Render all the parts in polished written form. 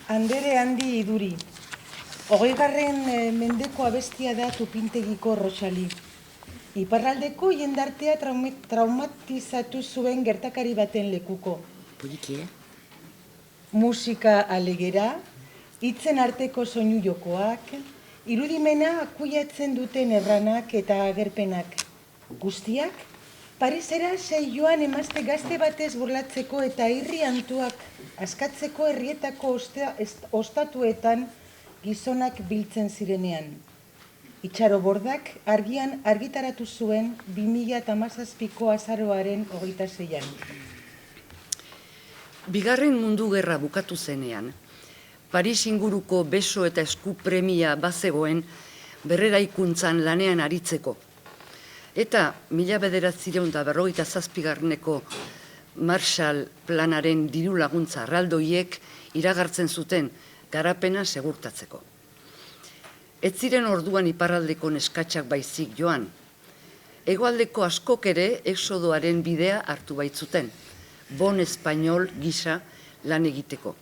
Andere handi iduri. 20. Mendeko abestia da Tupintegiko Roxali. Iparraldeko jendartea traumatizatu zuen gertakari baten lekuko. Poliki, Musika alegera, hitzen arteko soinu jokoak, irudimena akuiatzen duten erranak eta agerpenak. Guztiak, Parisera joan emazte gazte batez burlatzeko eta irri antuak askatzeko herrietako ostatuetan gizonak biltzen zirenean. Itxaro Bordak argian argitaratu zuen 2017ko azaroaren 26an. Bigarren Mundu Gerra bukatu zenean, Paris inguruko beso eta esku premia bazegoen berreraikuntzan lanean aritzeko. Eta 1957ko Marshall Planaren diru laguntza erraldoiek iragartzen zuten garapena segurtatzeko. Ez ziren orduan iparraldeko neskatxak baizik joan. Hegoaldeko askok ere exodoaren bidea hartu baitzuten, bon espainol gisa lan egiteko.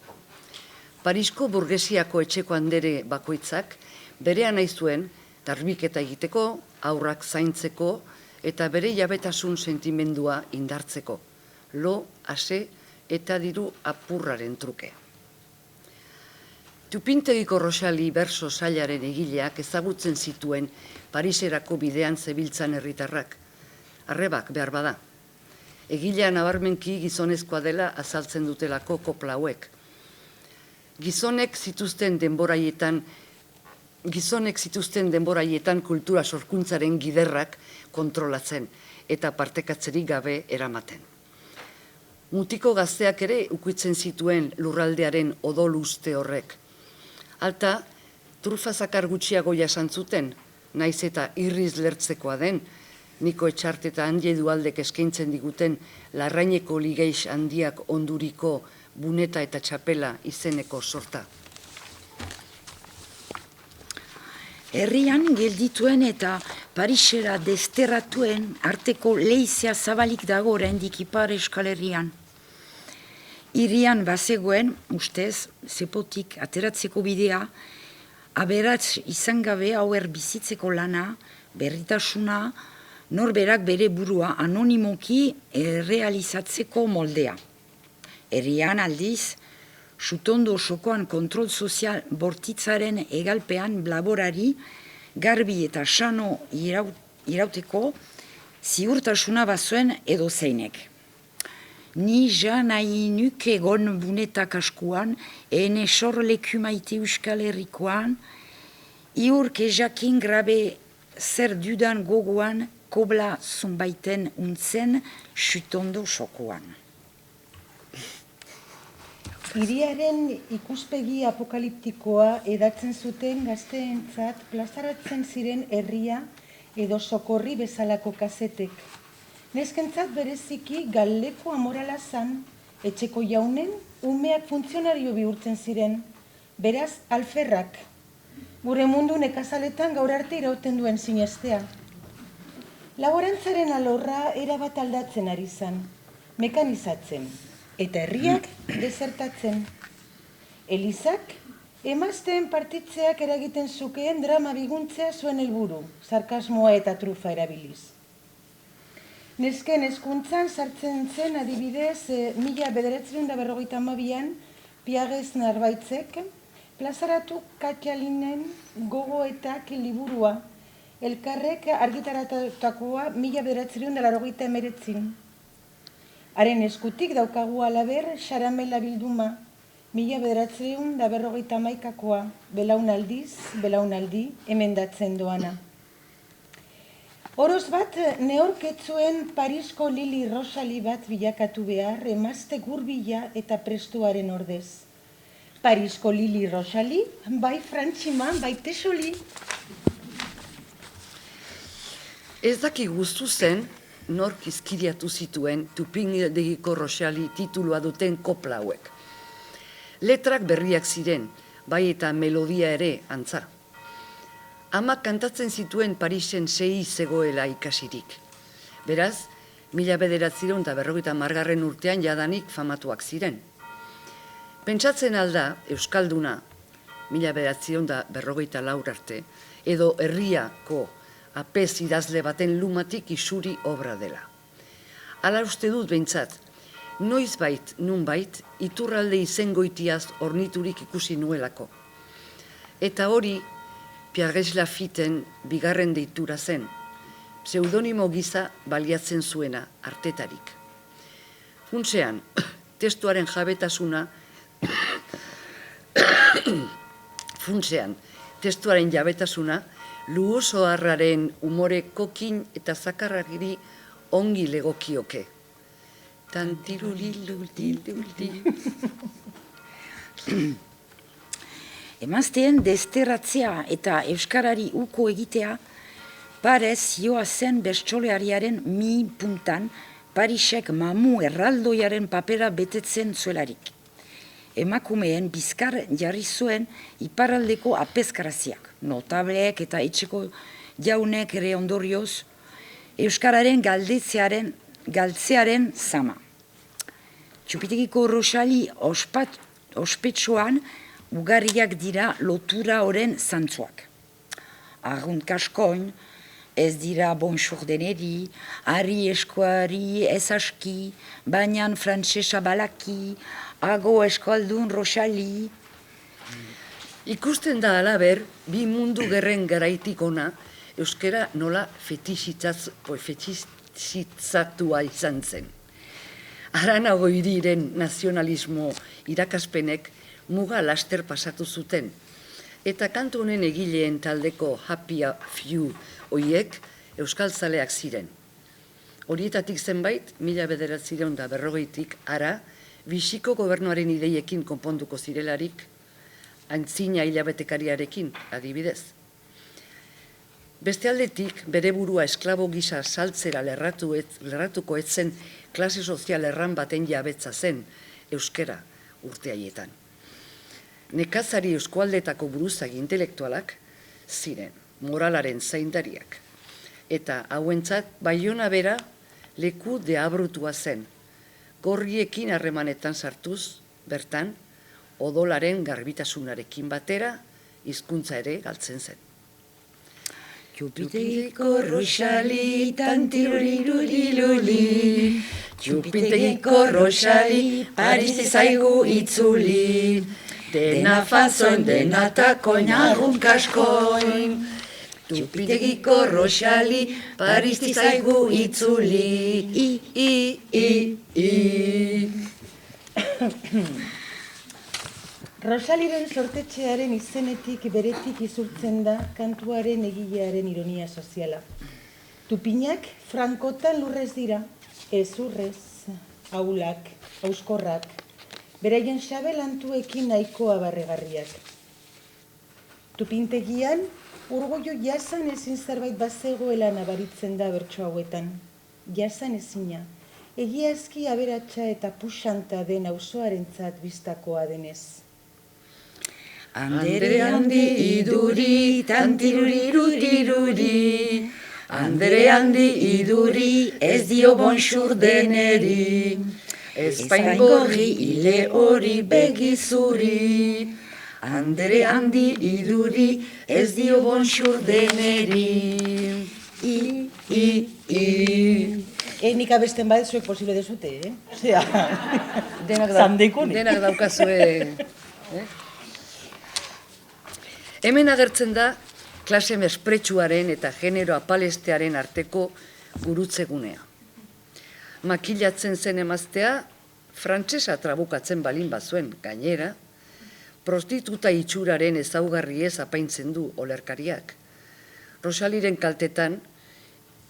Parisko burgesiako etxeko handere bakoitzak berean nahi zuen garbiketa egiteko, aurrak zaintzeko eta bere jabetasun sentimendua indartzeko, lo, ase eta diru apurraren truke. Tupintegiko Roxali berso sailaren egileak ezagutzen zituen Pariserako bidean zebiltzan herritarrak. Arrebak behar bada. Egilea nabarmenki gizonezkoa dela azaltzen dutelako kopla hauek. Gizonek zituzten denboraietan kultura sorkuntzaren giderrak kontrolatzen eta partekatzerik gabe eramaten. Mutiko gazteak ere ukitzen zituen lurraldearen odol uste horrek. Alta, trufazakar gutxiago jasan zuten, naiz eta irriz lertzekoa den, Niko Etxarte eta Handie Dualdek eskaintzen diguten Larraineko ligeix handiak onduriko buneta eta txapela izeneko sorta. Herrian geldituen eta Parisera desterratuen arteko leizea zabalik dago oraindik Ipar Euskal Herrian. Hirian bazegoen, ustez, zepotik ateratzeko bidea, aberats izan gabe hauer bizitzeko lana, berritasuna, norberak bere burua anonimoki realizatzeko moldea. Herrian aldiz, Sutondo sokoan kontrol sozial bortitzaren egalpean laborari garbi eta sano irauteko ziurtasuna bazuen edo zeinek. Ni ja nahi nuke egon bunetak askuan, ene sorleku maite Euskal Herrikoan, iur kejakin grabe zer dudan gogoan kobla zunbaiten untzen Sutondo sokoan. Hiriaren ikuspegi apokaliptikoa edatzen zuten gazteentzat plazaratzen ziren herria edo sokorri bezalako kazetek. Neskentzat bereziki galeko amorala zan, etxeko jaunen umeak funtzionario bihurtzen ziren, beraz alferrak. Gure mundu nekazaletan gaur arte irauten duen sinestea. Laborantzaren alorra erabat aldatzen ari zan, mekanizatzen. Eta herriak desertatzen. Elizak, emazteen partitzeak eragiten zukeen drama biguntzea zuen helburu, sarkasmoa eta trufa erabiliz. Nesken hezkuntzan sartzen zen adibidez 1952an Piagez Narbaitzek plazaratu Katialinen gogoetak liburua, elkarrek argitaratutakoa 1989. Haren eskutik daukagu alaber xaramela bilduma, 1951koa, belaunaldi, emendatzen doana. Oroz bat, neorketzuen Parisko Lili Roxali bat bilakatu behar, emazte gurbila eta prestuaren ordez. Parisko Lili Roxali, bai frantximan, bai tesoli. Ez daki guztu zen, nork izkiriatu zituen Tupintegiko Roxali titulua duten kopla hauek. Letrak berriak ziren, bai eta melodia ere antza. Amak kantatzen zituen Parisen sei zegoela ikasirik. Beraz, 1950 urtean jadanik famatuak ziren. Pentsatzen alda Euskalduna, 1954 arte, edo herriako apez idazle baten lumatik isuri obra dela. Hala uste dut behintzat, noizbait, nunbait, iturralde izengoitiaz orniturik ikusi nuelako. Eta hori, Pierre Lafitten bigarren deitura zen, pseudonimo giza baliatzen zuena artetarik. Funtsean, testuaren jabetasuna Luosoarraren umore kokin eta zakarragiri ongi legokioke. Tantirulilultilulti. Emazteen desterratzea eta euskarari uko egitea, parez joa zen bertsoleariaren mi puntan Parisek mamu erraldoiaren papera betetzen zuelarik. Emakumeen bizkar jarri zuen iparraldeko apezkaraziak, notableek eta etxeko jaunek ere ondorioz, euskararen galtzearen zama. Txupitegiko Roxali ospetsuan ugariak dira lotura horren zantzuak. Arrunt kaskoin, ez dira bonjour deneri, harri eskuari ez aski, bainan frantsesa balaki, ago eskaldun Roxali. Ikusten da halaber, bi mundu gerren garaitik ona, euskara nola fetixitzatua izan zen. Aranago hiriren nazionalismo irakaspenek muga laster pasatu zuten, eta kantu honen egileen taldeko Happy Few hoiek euskaltzaleak ziren. Horietatik zenbait, 1940tik ara, Bixiko gobernuaren ideiekin konponduko zirelarik, antzina hilabetekariarekin, adibidez. Beste aldetik, bere burua esklabo gisa saltzera lerratuko etzen klase sozial erran baten jabetza zen euskera urte haietan. Nekazari eskualdetako buruzagi intelektualak ziren, moralaren zaindariak. Eta hauentzat, Baiona bera leku deabrutua zen, gorriekin harremanetan sartuz, bertan, odolaren garbitasunarekin batera, hizkuntza ere galtzen zen. Txupitegiko Roxali, tantiruriruliluli, Txupitegiko Roxali, Parizi zaigu itzuli, dena fazoin, dena takoin, argun kaskoin. Txupitegiko Roxali, Parizi zaigu itzuli, Rosaliren sortetxearen izenetik beretik izurtzen da kantuaren egilearen ironia soziala. Tupinak frankotan lurrez dira, ez urrez, aulak, auskorrak, beraien xabelantuekin nahikoa barregarriak. Tupintegian, urgoio jasan ezin zerbait bazegoela nabaritzen da bertso hauetan. Jasan ezina, egiazki aberatsa eta puxanta den auzoarentzat bistakoa denez. Andere handi iduri, tantiruriruri, andere handi iduri, ez dio bonjour deneri, ezpain gorri ile hori begizuri, andere handi iduri, ez dio bonjour deneri, Nik abesten badet zuek posible dezute, Denak daukazue. Hemen agertzen da klase mespretsuaren eta genero apalestearen arteko gurutzegunea. Makilatzen zen emaztea, frantsesa trabukatzen balin bazuen gainera, prostituta itxuraren ezaugarriez apaintzen du olerkariak. Rosaliren kaltetan,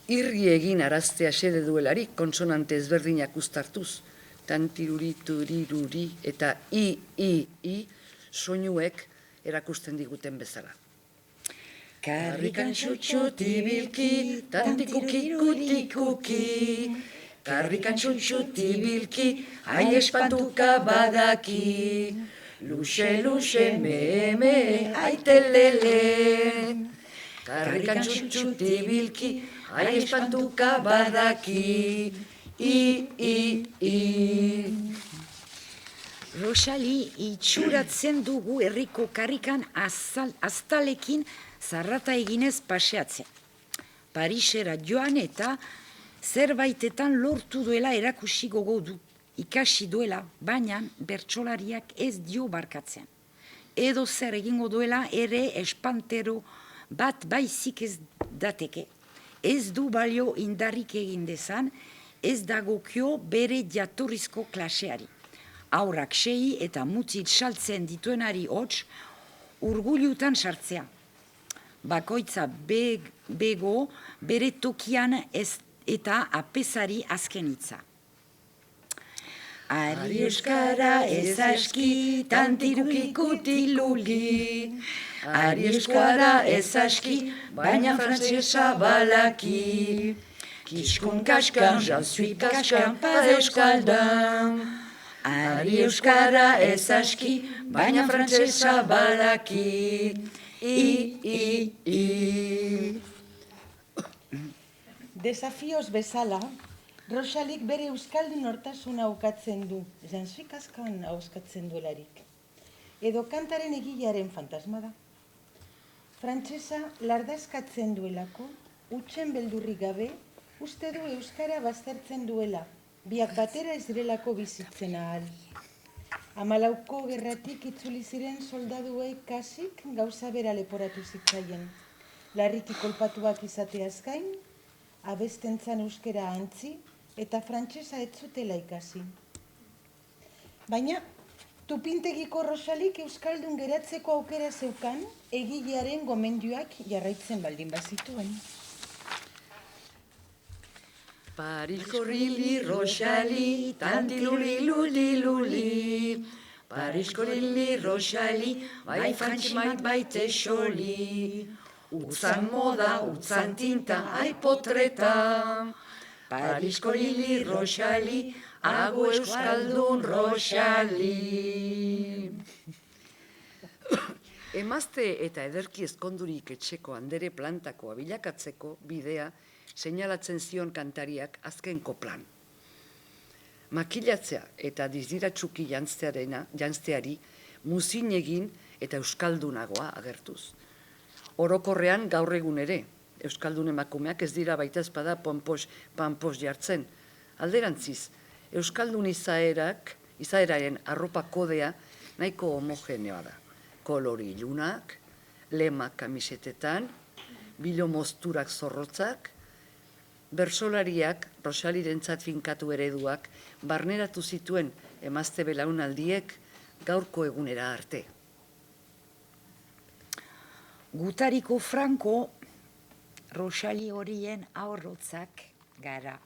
irri egin araztea xede duelarik konsonante ezberdinak uztartuz, tantirurituri eta i soinuek erakusten diguten bezala. Karrikan txutxutibilki, tantikukikutikuki, karrikan txutxutibilki, hai espantuka badaki, luxe, me, aitelele. Karrikan txutxutibilki, hai espantuka badaki, Rosali itxuratzen dugu herriko karrikan aztalekin zarrata eginez paseatzen. Parisera joan eta zerbaitetan lortu duela erakusi gogo du. Ikasi duela, baina bertsolariak ez dio barkatzen. Edo zer egingo duela ere espantero bat baizik ez dateke. Ez du balio indarrik egin dezan, ez dagokio bere jatorrizko klaseari. Aurrak sei eta mutzit saltzen dituenari hots, urgulutan sartzea. Bakoitza bego bere tokian eta apesari azken hitza. Ari euskara ez aski, tantirukikutiluli. Ari euskara ez aski, baina frantzesa balaki. Kiskun kaskan, j'en suis kaskan, pas euskaldan. Ari euskara ez aski, baina frantzesa balaki. Desafioz bezala, Rosalik bere euskaldun hortasuna aukatzen du, jansui kaskan auskatzen duelarik. Edo kantaren egilearen fantasma da. Frantsesa lardazkatzen duelako, utxen beldurrik gabe, uste du euskara baztertzen duela, biak batera ez direlako bizitzen ahal. 14 gerratik itzuli ziren soldaduei kasik gauza bera leporatu zitzaien. Larriki kolpatuak izateaz gain, abestentzan euskera antzi eta frantsesa ez zutela ikasi. Baina, tupintegiko Rosalik euskaldun geratzeko aukera zeukan, egilearen gomendioak jarraitzen baldin bazituen. Parisko rili Rosali, tantiluli-luli-luli. Parisko rili Rosali, bai frantximait baite xoli. Utzan moda, utzan tinta, ai potreta. Parisko rili Rosali, ago euskaldun Rosali. Emazte eta ederki ezkondurik etxeko andere plantakoa bilakatzeko bidea seinalatzen zion kantariak azken koplan. Makilatzea eta diziratsuki janzteari muzin egin eta euskaldunagoa agertuz. Orokorrean gaur egun ere, euskaldun emakumeak ez dira baita espada pampos jartzen. Alderantziz, euskaldun izaeraren arropa kodea nahiko homogeneoa da. Kolori ilunak, lemak kamisetetan, bilo mozturak zorrotzak, bersolariak Rosalirentzat finkatu ereduak barneratu zituen emazte belaunaldiek gaurko egunera arte. Gutariko Franco, Rosali horien aurrotzak gara.